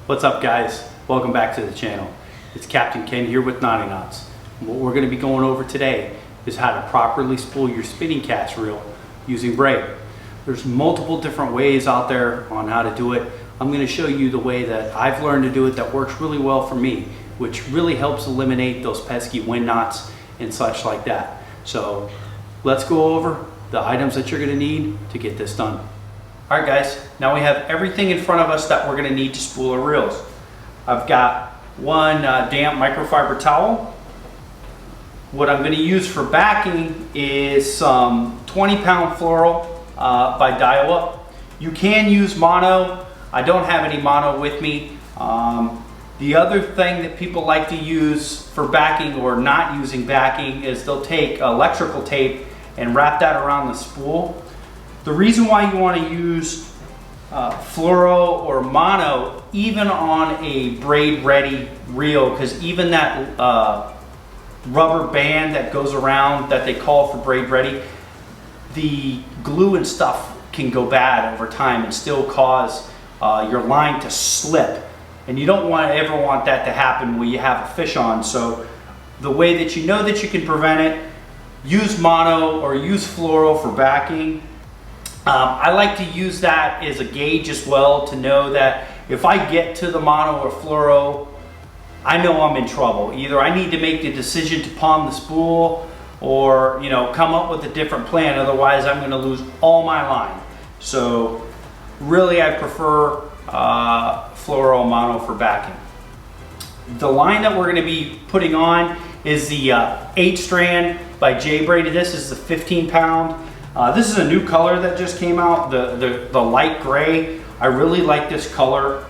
What's up, guys? Welcome back to the channel. It's Captain Ken here with Knotty Knots. What we're going to be going over today is how to properly spool your spinning cast reel using braid. There's multiple different ways out there on how to do it. I'm going to show you the way that I've learned to do it that works really well for me, which really helps eliminate those pesky wind knots and such like that. So let's go over the items that you're going to need to get this done. All right, guys, now we have everything in front of us that we're going to need to spool our reels. I've got one damp microfiber towel. What I'm going to use for backing is some 20-pound fluoro by Daiwa. You can use mono. I don't have any mono with me. The other thing that people like to use for backing or not using backing is they'll take electrical tape and wrap that around the spool. The reason why you want to use fluoro or mono even on a braid ready reel, because even that rubber band that goes around that they call for braid ready, the glue and stuff can go bad over time and still cause your line to slip, and you don't ever want that to happen when you have a fish on. So the way that you know that you can prevent it, use mono or use fluoro for backing. I like to use that as a gauge as well to know that if I get to the mono or fluoro, I know I'm in trouble. Either I need to make the decision to palm the spool or, you know, come up with a different plan. Otherwise, I'm going to lose all my line. So really, I prefer fluoro mono for backing. The line that we're going to be putting on is the 8-strand by J-Braid. This is the 15-pound. This is a new color that just came out, the light gray. I really like this color.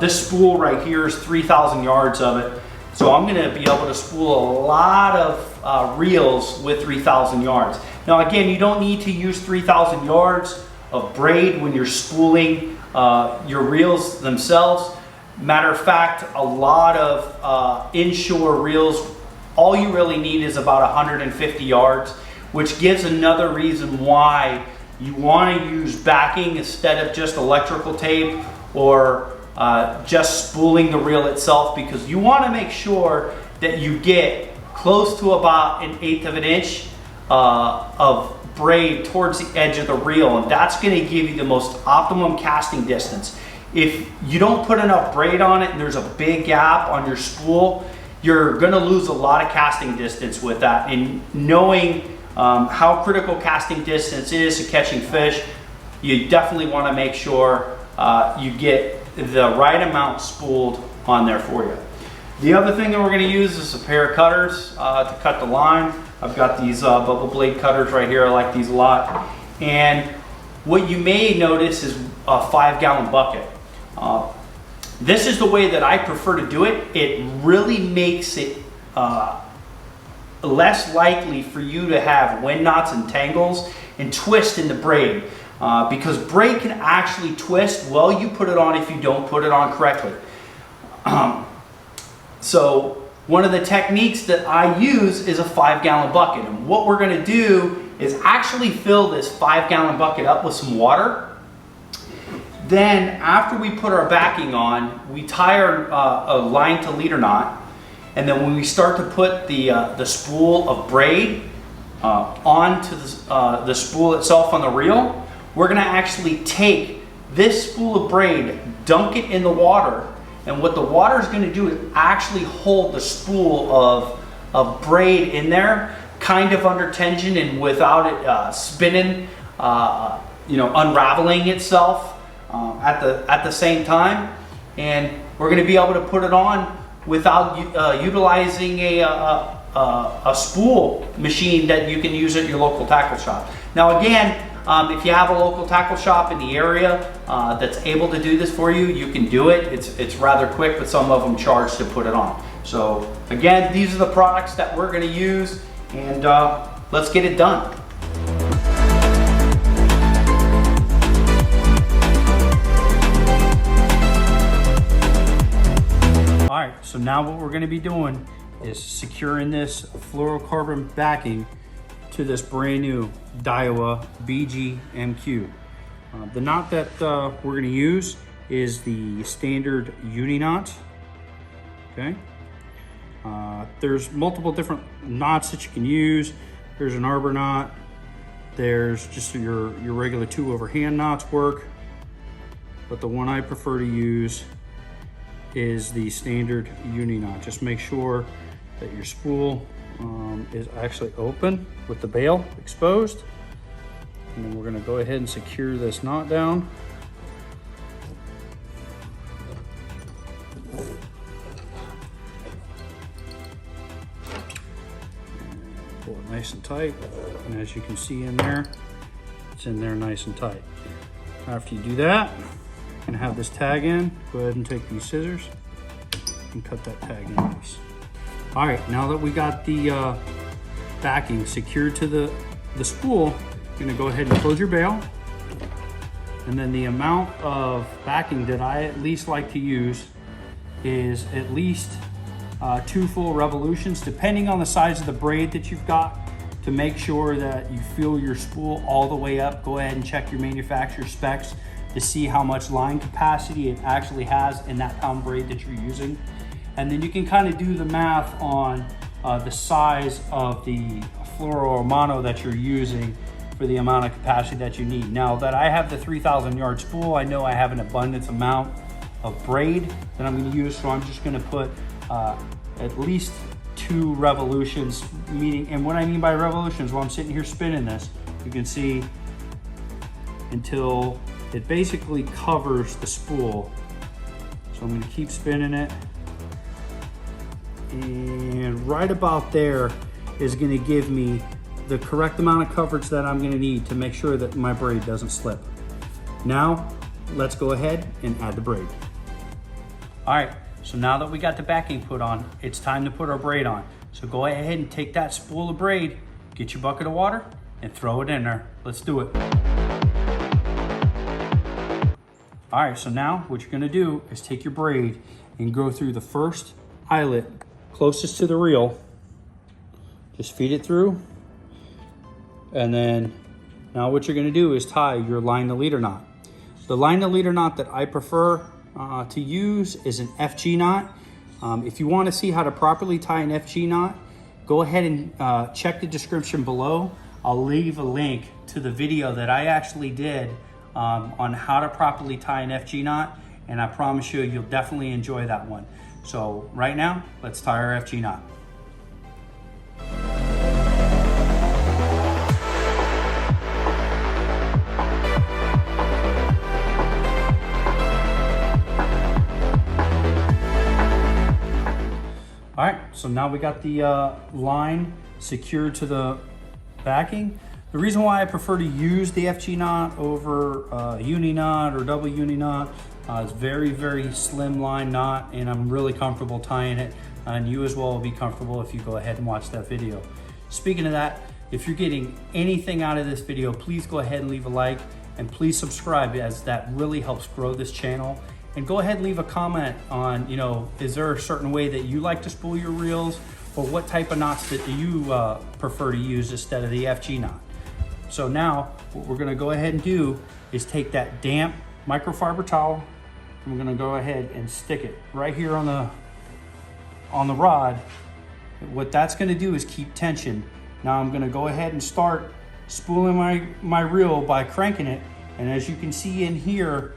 This spool right here is 3,000 yards of it. So I'm going to be able to spool a lot of reels with 3,000 yards. Now again, you don't need to use 3,000 yards of braid when you're spooling your reels themselves. Matter of fact, a lot of inshore reels, all you really need is about 150 yards. Which gives another reason why you want to use backing instead of just electrical tape or just spooling the reel itself, because you want to make sure that you get close to about 1/8 of an inch of braid towards the edge of the reel, and that's going to give you the most optimum casting distance. If you don't put enough braid on it and there's a big gap on your spool, you're going to lose a lot of casting distance with that. And knowing how critical casting distance is to catching fish, you definitely want to make sure you get the right amount spooled on there for you. The other thing that we're going to use is a pair of cutters to cut the line. I've got these bubble blade cutters right here. I like these a lot. And what you may notice is a 5-gallon bucket. This is the way that I prefer to do it. It really makes it less likely for you to have wind knots and tangles and twist in the braid, because braid can actually twist while you put it on if you don't put it on correctly. So one of the techniques that I use is a 5-gallon bucket, and what we're going to do is actually fill this 5-gallon bucket up with some water. Then after we put our backing on, we tie our line to leader knot. And then when we start to put the spool of braid onto the spool itself on the reel, we're going to actually take this spool of braid, dunk it in the water, and what the water is going to do is actually hold the spool of braid in there, kind of under tension and without it spinning, unraveling itself at the same time. And we're going to be able to put it on without utilizing a spool machine that you can use at your local tackle shop. Now again, if you have a local tackle shop in the area that's able to do this for you, you can do it. It's rather quick, but some of them charge to put it on. So again, these are the products that we're going to use, and let's get it done. Alright, so now what we're going to be doing is securing this fluorocarbon backing to this brand new Daiwa BG MQ. The knot that we're going to use is the standard uni knot. Okay. There's multiple different knots that you can use. There's an arbor knot. There's just your regular 2 overhand knots work. But the one I prefer to use is the standard uni knot. Just make sure that your spool is actually open with the bail exposed. And then we're gonna go ahead and secure this knot down. Pull it nice and tight. And as you can see in there, it's in there nice and tight. After you do that, you're gonna have this tag in. Go ahead and take these scissors and cut that tag in nice. All right, now that we got the backing secured to the spool, you're gonna go ahead and close your bail. And then the amount of backing that I at least like to use is at least 2 full revolutions, depending on the size of the braid that you've got, to make sure that you fill your spool all the way up. Go ahead and check your manufacturer specs to see how much line capacity it actually has in that pound braid that you're using. And then you can kind of do the math on the size of the fluoro or mono that you're using for the amount of capacity that you need. Now that I have the 3,000 yard spool, I know I have an abundance amount of braid that I'm gonna use, so I'm just gonna put at least 2 revolutions, meaning, and what I mean by revolutions, while I'm sitting here spinning this, you can see until it basically covers the spool. So I'm gonna keep spinning it. And right about there is gonna give me the correct amount of coverage that I'm gonna need to make sure that my braid doesn't slip. Now, let's go ahead and add the braid. All right, so now that we got the backing put on, it's time to put our braid on. So go ahead and take that spool of braid, get your bucket of water, and throw it in there. Let's do it. All right, so now what you're gonna do is take your braid and go through the first eyelet closest to the reel. Just feed it through. And then now what you're gonna do is tie your line to leader knot. The line to leader knot that I prefer to use is an FG knot. If you wanna see how to properly tie an FG knot, go ahead and check the description below. I'll leave a link to the video that I actually did on how to properly tie an FG knot, and I promise you, you'll definitely enjoy that one. So right now, let's tie our FG knot. All right, so now we got the line secured to the backing. The reason why I prefer to use the FG knot over uni knot or double uni knot, it's very, very slim line knot, and I'm really comfortable tying it, and you as well will be comfortable if you go ahead and watch that video. Speaking of that, if you're getting anything out of this video, please go ahead and leave a like, and please subscribe, as that really helps grow this channel. And go ahead and leave a comment on, is there a certain way that you like to spool your reels, or what type of knots that you prefer to use instead of the FG knot. So now what we're gonna go ahead and do is take that damp microfiber towel, and we're gonna go ahead and stick it right here on the rod. What that's gonna do is keep tension. Now I'm gonna go ahead and start spooling my reel by cranking it, and as you can see in here,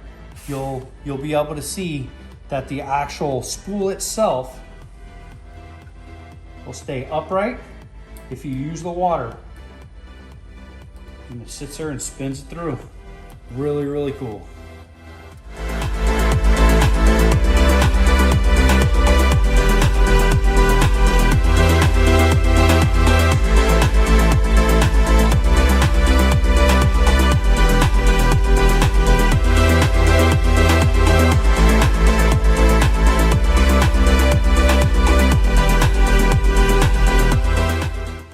you'll be able to see that the actual spool itself will stay upright if you use the water. And it sits there and spins it through. Really, really cool.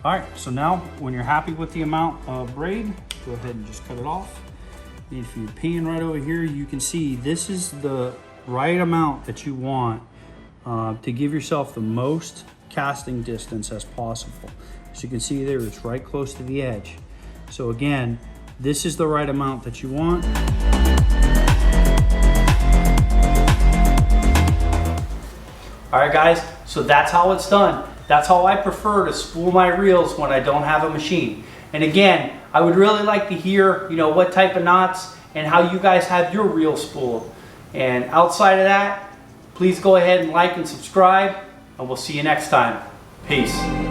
All right, so now when you're happy with the amount of braid, go ahead and just cut it off. And if you pan right over here, you can see this is the right amount that you want to give yourself the most casting distance as possible. As you can see there, it's right close to the edge. So again, this is the right amount that you want. All right, guys, so that's how it's done. That's how I prefer to spool my reels when I don't have a machine. And again, I would really like to hear, what type of knots and how you guys have your reels spooled. And outside of that, please go ahead and like and subscribe, and we'll see you next time. Peace.